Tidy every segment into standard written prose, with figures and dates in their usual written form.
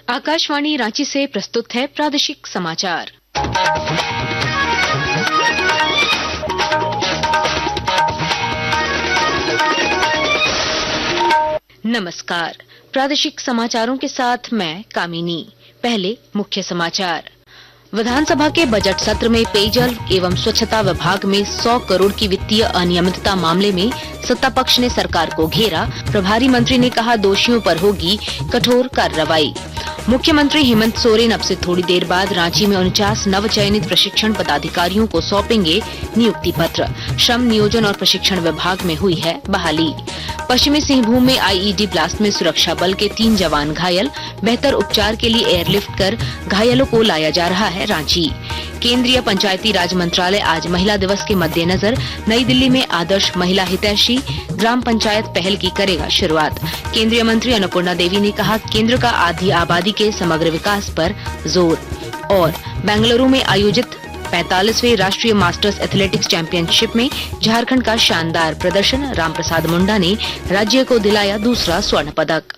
आकाशवाणी रांची से प्रस्तुत है प्रादेशिक समाचार। नमस्कार, प्रादेशिक समाचारों के साथ मैं कामिनी। पहले मुख्य समाचार। विधानसभा के बजट सत्र में पेयजल एवं स्वच्छता विभाग में 100 करोड़ की वित्तीय अनियमितता मामले में सत्ता पक्ष ने सरकार को घेरा। प्रभारी मंत्री ने कहा, दोषियों पर होगी कठोर कार्रवाई। मुख्यमंत्री हेमंत सोरेन अब से थोड़ी देर बाद रांची में 49 नवचयनित प्रशिक्षण पदाधिकारियों को सौंपेंगे नियुक्ति पत्र। श्रम नियोजन और प्रशिक्षण विभाग में हुई है बहाली। पश्चिमी सिंहभूम में आईईडी ब्लास्ट में सुरक्षा बल के 3 जवान घायल। बेहतर उपचार के लिए एयरलिफ्ट कर घायलों को लाया जा रहा है रांची। केंद्रीय पंचायती राज मंत्रालय आज महिला दिवस के मद्देनजर नई दिल्ली में आदर्श महिला हितैषी ग्राम पंचायत पहल की करेगा शुरुआत। केंद्रीय मंत्री अन्नपूर्णा देवी ने कहा, केंद्र का आधी आबादी के समग्र विकास पर जोर। और बेंगलुरु में आयोजित 45वें राष्ट्रीय मास्टर्स एथलेटिक्स चैंपियनशिप में झारखंड का शानदार प्रदर्शन। रामप्रसाद मुंडा ने राज्य को दिलाया दूसरा स्वर्ण पदक।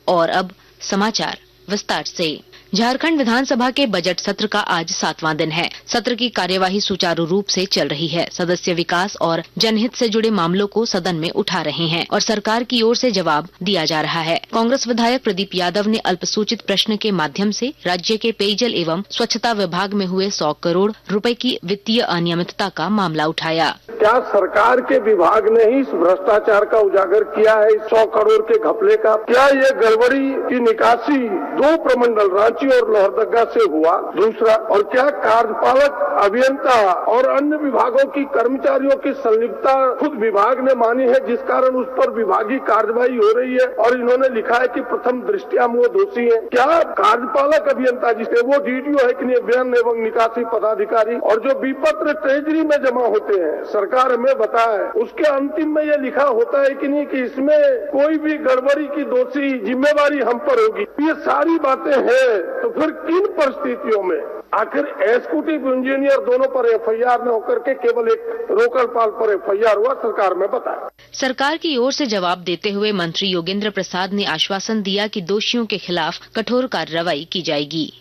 और अब समाचार विस्तार से। झारखंड विधानसभा के बजट सत्र का आज 7वां दिन है। सत्र की कार्यवाही सुचारू रूप से चल रही है। सदस्य विकास और जनहित से जुड़े मामलों को सदन में उठा रहे हैं और सरकार की ओर से जवाब दिया जा रहा है। कांग्रेस विधायक प्रदीप यादव ने अल्पसूचित प्रश्न के माध्यम से राज्य के पेयजल एवं स्वच्छता विभाग में हुए 100 करोड़ रुपए की वित्तीय अनियमितता का मामला उठाया। क्या सरकार के विभाग ने ही भ्रष्टाचार का उजागर किया है? 100 करोड़ के घपले का क्या ये गड़बड़ी की निकासी 2 प्रमंडल रांची और लोहरदगा से हुआ? दूसरा, और क्या कार्यपालक अभियंता और अन्य विभागों की कर्मचारियों की संलिप्तता खुद विभाग ने मानी है, जिस कारण उस पर विभागीय कार्रवाई हो रही है और इन्होंने लिखा है कि प्रथम दृष्टया वो दोषी है? क्या कार्यपालक अभियंता जिसे वो डीडीओ है कि नहीं, व्यय एवं निकासी पदाधिकारी, और जो विपत्र ट्रेजरी में जमा होते हैं, सरकार हमें बताए उसके अंतिम में ये लिखा होता है कि नहीं कि इसमें कोई भी गड़बड़ी की दोषी जिम्मेवारी हम पर होगी। ये सारी बातें हैं, तो फिर किन परिस्थितियों में आखिर एग्जीक्यूटिव इंजीनियर दोनों पर एफआईआर न होकर के केवल एक लोकल पाल पर एफआईआर हुआ? सरकार में बताया। सरकार की ओर से जवाब देते हुए मंत्री योगेंद्र प्रसाद ने आश्वासन दिया कि दोषियों के खिलाफ कठोर कार्रवाई की जाएगी।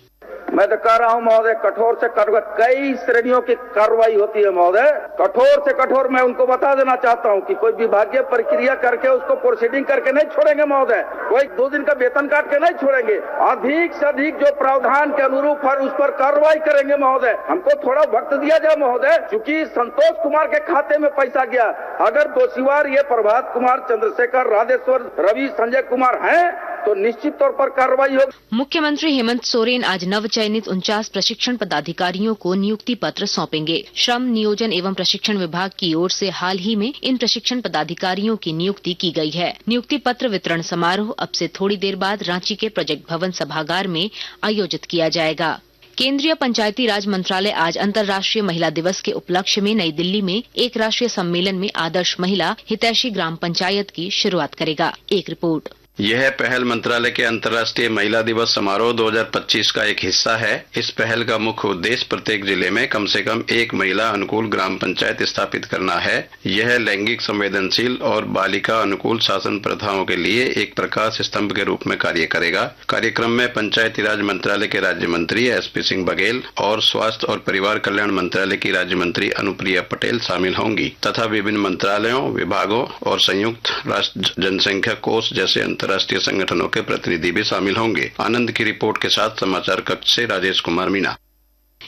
मैं तो कह रहा हूँ महोदय, कठोर से कठोर कई श्रेणियों की कार्रवाई होती है महोदय। कठोर से कठोर मैं उनको बता देना चाहता हूँ कि कोई विभागीय प्रक्रिया करके उसको प्रोसीडिंग करके नहीं छोड़ेंगे महोदय। कोई 2 दिन का वेतन काट के नहीं छोड़ेंगे। अधिक से अधिक जो प्रावधान के अनुरूप है उस पर कार्रवाई करेंगे महोदय। हमको थोड़ा वक्त दिया जाए महोदय, क्योंकि संतोष कुमार के खाते में पैसा गया। अगर दोषीवार ये प्रभात कुमार, चंद्रशेखर, राधेश्वर, रवि, संजय कुमार हैं तो निश्चित तौर पर कार्रवाई होगी। मुख्यमंत्री हेमंत सोरेन आज नवचयनित 49 प्रशिक्षण पदाधिकारियों को नियुक्ति पत्र सौंपेंगे। श्रम नियोजन एवं प्रशिक्षण विभाग की ओर से हाल ही में इन प्रशिक्षण पदाधिकारियों की नियुक्ति की गई है। नियुक्ति पत्र वितरण समारोह अब से थोड़ी देर बाद रांची के प्रोजेक्ट भवन सभागार में आयोजित किया जाएगा। केंद्रीय पंचायती राज मंत्रालय आज अंतर्राष्ट्रीय महिला दिवस के उपलक्ष्य में नई दिल्ली में एक राष्ट्रीय सम्मेलन में आदर्श महिला हितैषी ग्राम पंचायत की शुरुआत करेगा। एक रिपोर्ट। यह पहल मंत्रालय के अंतर्राष्ट्रीय महिला दिवस समारोह 2025 का एक हिस्सा है। इस पहल का मुख्य उद्देश्य प्रत्येक जिले में कम से कम एक महिला अनुकूल ग्राम पंचायत स्थापित करना है। यह लैंगिक संवेदनशील और बालिका अनुकूल शासन प्रथाओं के लिए एक प्रकाश स्तंभ के रूप में कार्य करेगा। कार्यक्रम में पंचायती राज मंत्रालय के राज्य मंत्री एसपी सिंह बघेल और स्वास्थ्य और परिवार कल्याण मंत्रालय की राज्य मंत्री अनुप्रिया पटेल शामिल होंगी तथा विभिन्न मंत्रालयों, विभागों और संयुक्त राष्ट्र जनसंख्या कोष जैसे अंतर्राष्ट्रीय संगठनों के प्रतिनिधि भी शामिल होंगे। आनंद की रिपोर्ट के साथ समाचार कक्ष से राजेश कुमार मीणा।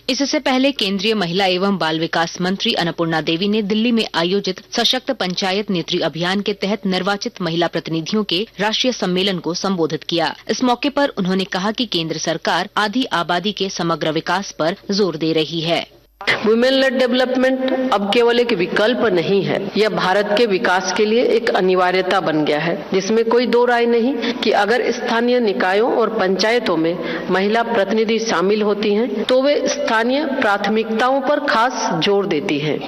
इससे पहले केंद्रीय महिला एवं बाल विकास मंत्री अन्नपूर्णा देवी ने दिल्ली में आयोजित सशक्त पंचायत नेत्री अभियान के तहत निर्वाचित महिला प्रतिनिधियों के राष्ट्रीय सम्मेलन को संबोधित किया। इस मौके पर उन्होंने कहा कि केंद्र सरकार आधी आबादी के समग्र विकास पर जोर दे रही है। वुमेन लेड डेवलपमेंट अब केवल एक विकल्प नहीं है, यह भारत के विकास के लिए एक अनिवार्यता बन गया है, जिसमें कोई दो राय नहीं कि अगर स्थानीय निकायों और पंचायतों में महिला प्रतिनिधि शामिल होती हैं, तो वे स्थानीय प्राथमिकताओं पर खास जोर देती हैं।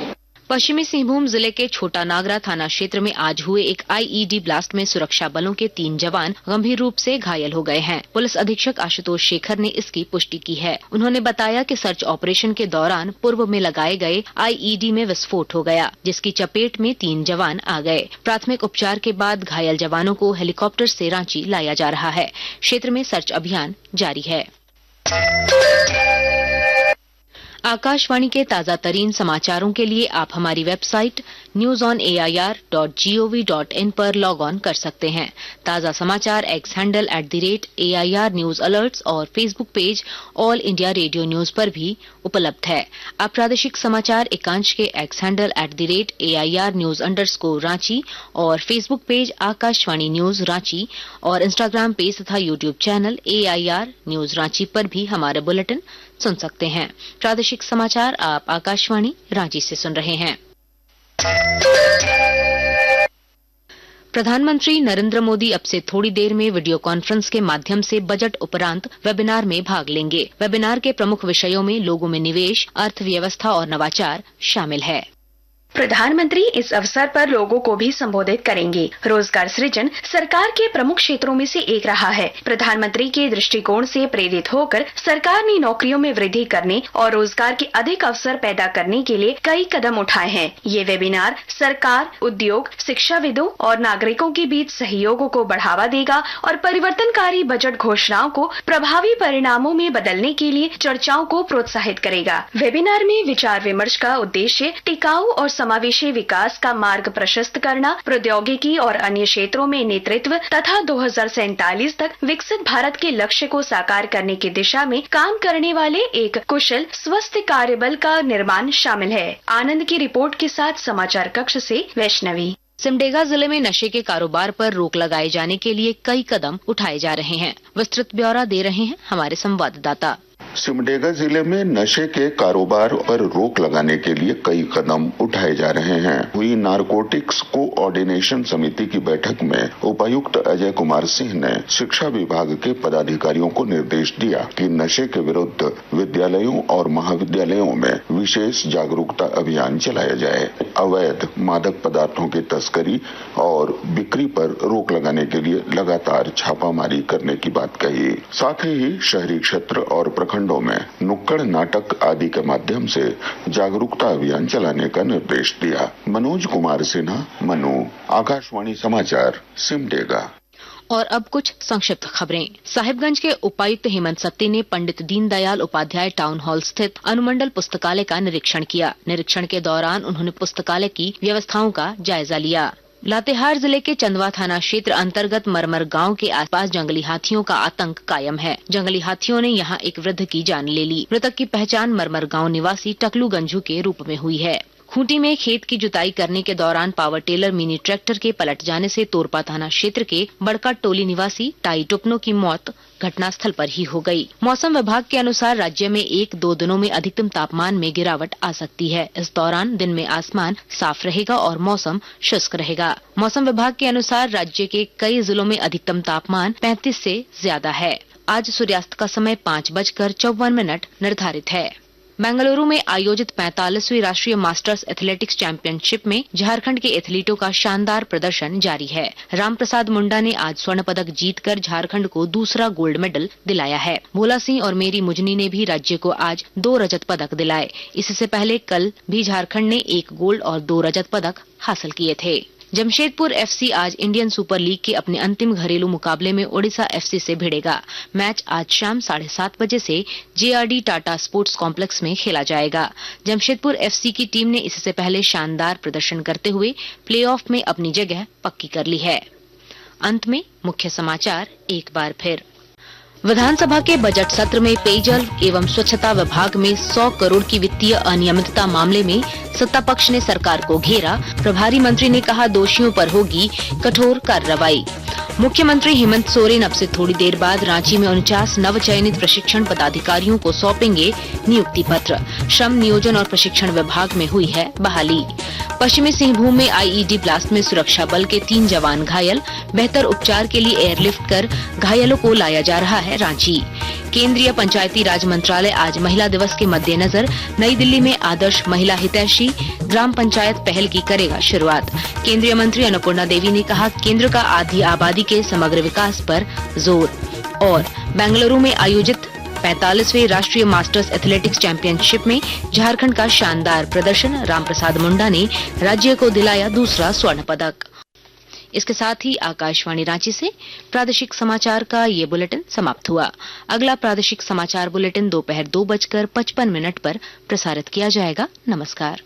पश्चिमी सिंहभूम जिले के छोटा नागरा थाना क्षेत्र में आज हुए एक आईईडी ब्लास्ट में सुरक्षा बलों के 3 जवान गंभीर रूप से घायल हो गए हैं। पुलिस अधीक्षक आशुतोष शेखर ने इसकी पुष्टि की है। उन्होंने बताया कि सर्च ऑपरेशन के दौरान पूर्व में लगाए गए आईईडी में विस्फोट हो गया, जिसकी चपेट में 3 जवान आ गए। प्राथमिक उपचार के बाद घायल जवानों को हेलीकॉप्टर से रांची लाया जा रहा है। क्षेत्र में सर्च अभियान जारी है। आकाशवाणी के ताजा तरीन समाचारों के लिए आप हमारी वेबसाइट newsonair.gov.in पर लॉग ऑन कर सकते हैं। ताजा समाचार X handle @AIR news alerts और Facebook page All India Radio News पर भी उपलब्ध है। आप प्रादेशिक समाचार एकांश के X handle @AIR news _ Ranchi और Facebook page Akashvani news Ranchi और इंस्टाग्राम पेज तथा YouTube channel AIR news Ranchi पर भी हमारे बुलेटिन सुन सकते हैं। प्रादेशिक समाचार आप आकाशवाणी रांची से सुन रहे हैं। प्रधानमंत्री नरेंद्र मोदी अब से थोड़ी देर में वीडियो कॉन्फ्रेंस के माध्यम से बजट उपरांत वेबिनार में भाग लेंगे। वेबिनार के प्रमुख विषयों में लोगों में निवेश, अर्थव्यवस्था और नवाचार शामिल है। प्रधानमंत्री इस अवसर पर लोगों को भी संबोधित करेंगे। रोजगार सृजन सरकार के प्रमुख क्षेत्रों में से एक रहा है। प्रधानमंत्री के दृष्टिकोण से प्रेरित होकर सरकार ने नौकरियों में वृद्धि करने और रोजगार के अधिक अवसर पैदा करने के लिए कई कदम उठाए हैं। ये वेबिनार सरकार, उद्योग, शिक्षाविदों और नागरिकों के बीच सहयोग को बढ़ावा देगा और परिवर्तनकारी बजट घोषणाओं को प्रभावी परिणामों में बदलने के लिए चर्चाओं को प्रोत्साहित करेगा। वेबिनार में विचार विमर्श का उद्देश्य टिकाऊ और समावेशी विकास का मार्ग प्रशस्त करना, प्रौद्योगिकी और अन्य क्षेत्रों में नेतृत्व तथा 2047 तक विकसित भारत के लक्ष्य को साकार करने की दिशा में काम करने वाले एक कुशल स्वस्थ कार्यबल का निर्माण शामिल है। आनंद की रिपोर्ट के साथ समाचार कक्ष से वैष्णवी। सिमडेगा जिले में नशे के कारोबार पर रोक लगाए जाने के लिए कई कदम उठाए जा रहे हैं। विस्तृत ब्यौरा दे रहे हैं हमारे संवाददाता। सिमडेगा जिले में नशे के कारोबार पर रोक लगाने के लिए कई कदम उठाए जा रहे हैं। हुई नारकोटिक्स कोऑर्डिनेशन समिति की बैठक में उपायुक्त अजय कुमार सिंह ने शिक्षा विभाग के पदाधिकारियों को निर्देश दिया कि नशे के विरुद्ध विद्यालयों और महाविद्यालयों में विशेष जागरूकता अभियान चलाया जाए। अवैध मादक पदार्थों की तस्करी और बिक्री पर रोक लगाने के लिए लगातार छापामारी करने की बात कही। साथ ही शहरी क्षेत्र और प्रखंडों में नुक्कड़ नाटक आदि के माध्यम से जागरूकता अभियान चलाने का निर्देश दिया। मनोज कुमार सिन्हा, मनु, आकाशवाणी समाचार, सिमडेगा। और अब कुछ संक्षिप्त खबरें। साहिबगंज के उपायुक्त हेमंत सत्ती ने पंडित दीनदयाल उपाध्याय टाउन हॉल स्थित अनुमंडल पुस्तकालय का निरीक्षण किया। निरीक्षण के दौरान उन्होंने पुस्तकालय की व्यवस्थाओं का जायजा लिया। लातेहार जिले के चंदवा थाना क्षेत्र अंतर्गत मरमर गांव के आसपास जंगली हाथियों का आतंक कायम है। जंगली हाथियों ने यहां एक वृद्ध की जान ले ली। मृतक की पहचान मरमर गांव निवासी टकलू गंजू के रूप में हुई है। खूंटी में खेत की जुताई करने के दौरान पावर टेलर मिनी ट्रैक्टर के पलट जाने से तोरपा थाना क्षेत्र के बड़का टोली निवासी टाई टुपनो की मौत घटनास्थल पर ही हो गई। मौसम विभाग के अनुसार राज्य में 1-2 दिनों में अधिकतम तापमान में गिरावट आ सकती है। इस दौरान दिन में आसमान साफ रहेगा और मौसम शुष्क रहेगा। मौसम विभाग के अनुसार राज्य के कई जिलों में अधिकतम तापमान 35 से ज्यादा है। आज सूर्यास्त का समय 5:54 निर्धारित है। बेंगलुरु में आयोजित 45वीं राष्ट्रीय मास्टर्स एथलेटिक्स चैंपियनशिप में झारखंड के एथलीटों का शानदार प्रदर्शन जारी है। रामप्रसाद मुंडा ने आज स्वर्ण पदक जीतकर झारखंड को दूसरा गोल्ड मेडल दिलाया है। भोला सिंह और मेरी मुजनी ने भी राज्य को आज 2 रजत पदक दिलाए। इससे पहले कल भी झारखंड ने 1 गोल्ड और 2 रजत पदक हासिल किए थे। जमशेदपुर एफसी आज इंडियन सुपर लीग के अपने अंतिम घरेलू मुकाबले में ओडिशा एफसी से भिड़ेगा। मैच आज शाम 7:30 बजे से जेआरडी टाटा स्पोर्ट्स कॉम्प्लेक्स में खेला जाएगा। जमशेदपुर एफसी की टीम ने इससे पहले शानदार प्रदर्शन करते हुए प्लेऑफ में अपनी जगह पक्की कर ली है। अंत में मुख्य समाचार एक बार फिर। विधानसभा के बजट सत्र में पेयजल एवं स्वच्छता विभाग में 100 करोड़ की वित्तीय अनियमितता मामले में सत्ता पक्ष ने सरकार को घेरा। प्रभारी मंत्री ने कहा दोषियों पर होगी कठोर कार्रवाई। मुख्यमंत्री हेमंत सोरेन अब से थोड़ी देर बाद रांची में 49 नवचयनित प्रशिक्षण पदाधिकारियों को सौंपेंगे नियुक्ति पत्र। श्रम नियोजन और प्रशिक्षण विभाग में हुई है बहाली। पश्चिमी सिंहभूम में आईईडी ब्लास्ट में सुरक्षा बल के 3 जवान घायल। बेहतर उपचार के लिए एयरलिफ्ट कर घायलों को लाया जा रहा है रांची। केंद्रीय पंचायती राज मंत्रालय आज महिला दिवस के मद्देनजर नई दिल्ली में आदर्श महिला हितैषी ग्राम पंचायत पहल की करेगा शुरुआत। केंद्रीय मंत्री अन्नपूर्णा देवी ने कहा, केंद्र का आधी आबादी के समग्र विकास पर जोर। और बेंगलुरु में आयोजित 45वें राष्ट्रीय मास्टर्स एथलेटिक्स चैंपियनशिप में झारखंड का शानदार प्रदर्शन, रामप्रसाद मुंडा ने राज्य को दिलाया दूसरा स्वर्ण पदक। इसके साथ ही आकाशवाणी रांची से प्रादेशिक समाचार का ये बुलेटिन समाप्त हुआ। अगला प्रादेशिक समाचार बुलेटिन दोपहर 2:55 पर प्रसारित किया जाएगा। नमस्कार।